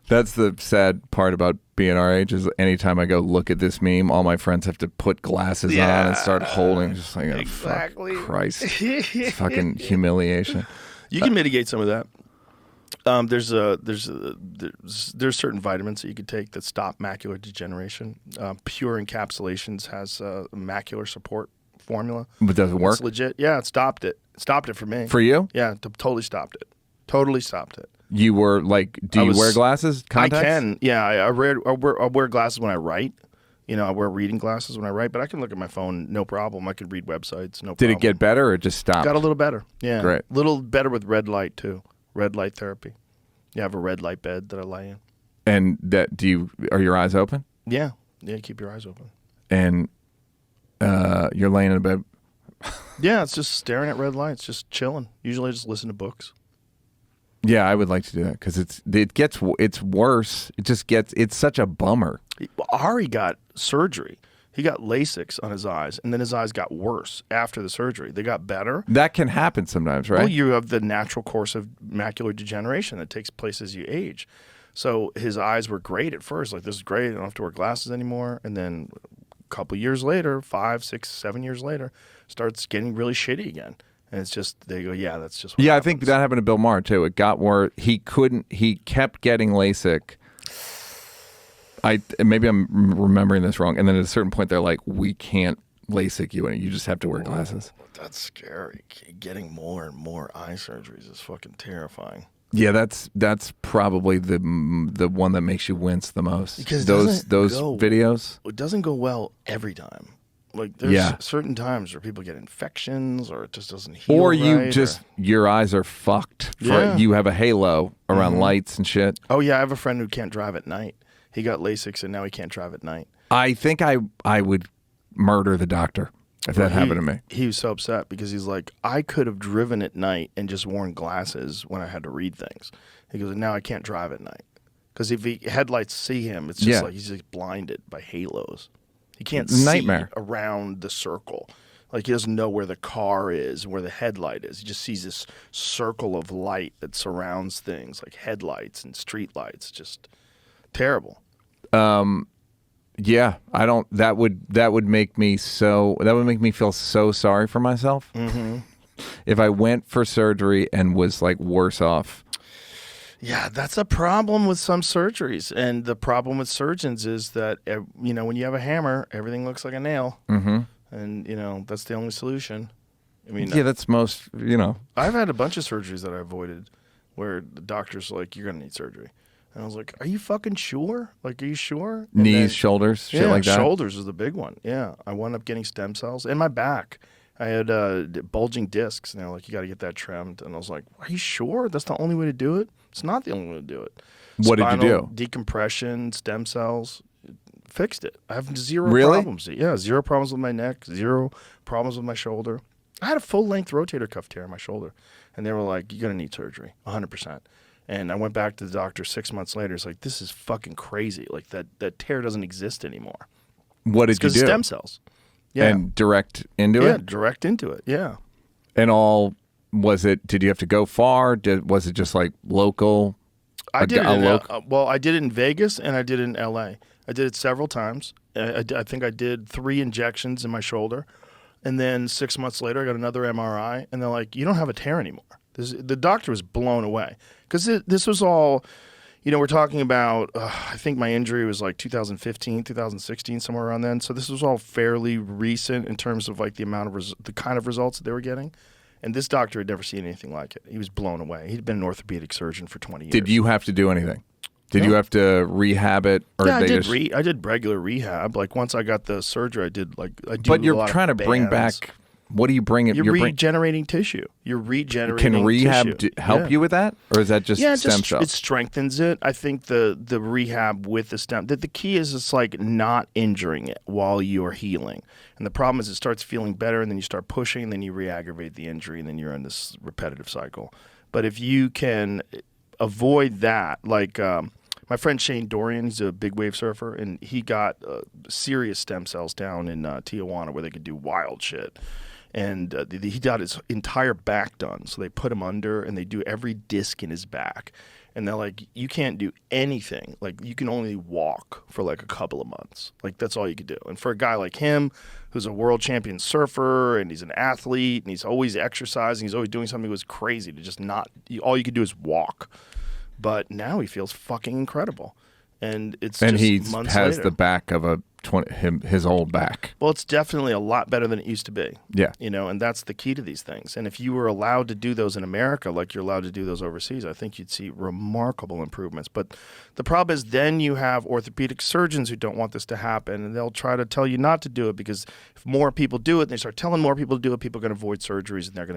That's the sad part about being our age is anytime I go look at this meme, all my friends have to put glasses on and start holding. Just like, oh, exactly. Fuck Christ. It's fucking humiliation. You can mitigate some of that. There's certain vitamins that you could take that stop macular degeneration. Pure Encapsulations has a macular support formula. But does it work? It's legit. Yeah, it stopped it. It stopped it for me. For you? Yeah, totally stopped it. Totally stopped it. You were like, do you wear glasses? Contacts? I can. Yeah, I wear glasses when I write. You know, I wear reading glasses when I write, but I can look at my phone, no problem. I can read websites, no problem. Did it get better or it just stopped? Got a little better. Yeah. Great. A little better with red light too. Red light therapy. You have a red light bed that I lay in. And that are your eyes open? Yeah. Yeah, keep your eyes open. And you're laying in a bed? Yeah, it's just staring at red lights, just chilling. Usually I just listen to books. Yeah, I would like to do that because it's worse. It's such a bummer. Ari got surgery. He got LASIK on his eyes, and then his eyes got worse after the surgery. They got better. That can happen sometimes, right? Well, you have the natural course of macular degeneration that takes place as you age. So his eyes were great at first. Like, this is great. I don't have to wear glasses anymore. And then a couple years later, 5, 6, 7 years later, starts getting really shitty again. And it's just, they go, yeah, that's just what happens. I think that happened to Bill Maher, too. It got worse. He kept getting LASIK. Maybe I'm remembering this wrong. And then at a certain point, they're like, we can't LASIK you, and you just have to wear glasses. That's scary. Getting more and more eye surgeries is fucking terrifying. Yeah, that's probably the one that makes you wince the most. Because those videos. It doesn't go well every time. Like, there's certain times where people get infections, or it just doesn't heal. Or your eyes are fucked. You have a halo around lights and shit. Oh yeah, I have a friend who can't drive at night. He got LASIK, and now he can't drive at night. I think I would murder the doctor if that happened to me. He was so upset because he's like, I could have driven at night and just worn glasses when I had to read things. He goes, now I can't drive at night. Because if headlights see him, it's just like he's just blinded by halos. He can't see around the circle. Like, he doesn't know where the car is, where the headlight is. He just sees this circle of light that surrounds things, like headlights and street lights. Just terrible. Yeah, I don't. That would make me feel so sorry for myself. Mm-hmm. If I went for surgery and was like worse off. Yeah, that's a problem with some surgeries, and the problem with surgeons is that when you have a hammer, everything looks like a nail, and that's the only solution. I mean, that's most. I've had a bunch of surgeries that I avoided, where the doctor's like, "You're gonna need surgery." And I was like, are you fucking sure? Like, are you sure? And knees, shoulders, shit like that? Shoulders is the big one. Yeah. I wound up getting stem cells. In my back, I had bulging discs. And they're like, you got to get that trimmed. And I was like, are you sure? That's the only way to do it? It's not the only way to do it. What did you do? Decompression, stem cells. Fixed it. I have zero really? problems. Yeah, zero problems with my neck, zero problems with my shoulder. I had a full-length rotator cuff tear in my shoulder. And they were like, you're going to need surgery, 100%. And I went back to the doctor 6 months later. It's like, this is fucking crazy. Like, that tear doesn't exist anymore. What did you do? Because stem cells. Yeah. And direct into it? Yeah, direct into it. Yeah. And did you have to go far? Was it just like local? I did it in Vegas and I did it in LA. I did it several times. I think I did 3 injections in my shoulder. And then 6 months later, I got another MRI. And they're like, you don't have a tear anymore. The doctor was blown away. Because this was all, we're talking about, I think my injury was like 2015, 2016, somewhere around then. So this was all fairly recent in terms of like the amount of the kind of results that they were getting. And this doctor had never seen anything like it. He was blown away. He'd been an orthopedic surgeon for 20 years. Did you have to do anything? Did you have to rehab it? Or yeah, I did regular rehab. Like, once I got the surgery, I do. But you're trying to bring back. What do you bring? You're regenerating tissue. You're regenerating. Can rehab tissue. help you with that, or is that just stem cells? It strengthens it. I think the rehab with the stem. The key is it's like not injuring it while you're healing. And the problem is it starts feeling better, and then you start pushing, and then you re-aggravate the injury, and then you're in this repetitive cycle. But if you can avoid that, like my friend Shane Dorian, he's a big wave surfer, and he got serious stem cells down in Tijuana where they could do wild shit. And he got his entire back done. So they put him under, and they do every disc in his back. And they're like, you can't do anything. Like, you can only walk for like a couple of months. Like, that's all you could do. And for a guy like him, who's a world champion surfer, and he's an athlete, and he's always exercising, he's always doing something that was crazy to just not, all you could do is walk. But now he feels fucking incredible. And it's and just he months has later. the back of a his old back. Well, it's definitely a lot better than it used to be. Yeah. You know, and that's the key to these things. And if you were allowed to do those in America like you're allowed to do those overseas, I think you'd see remarkable improvements. But the problem is then you have orthopedic surgeons who don't want this to happen, and they'll try to tell you not to do it because if more people do it and they start telling more people to do it, people are going to avoid surgeries and they're going to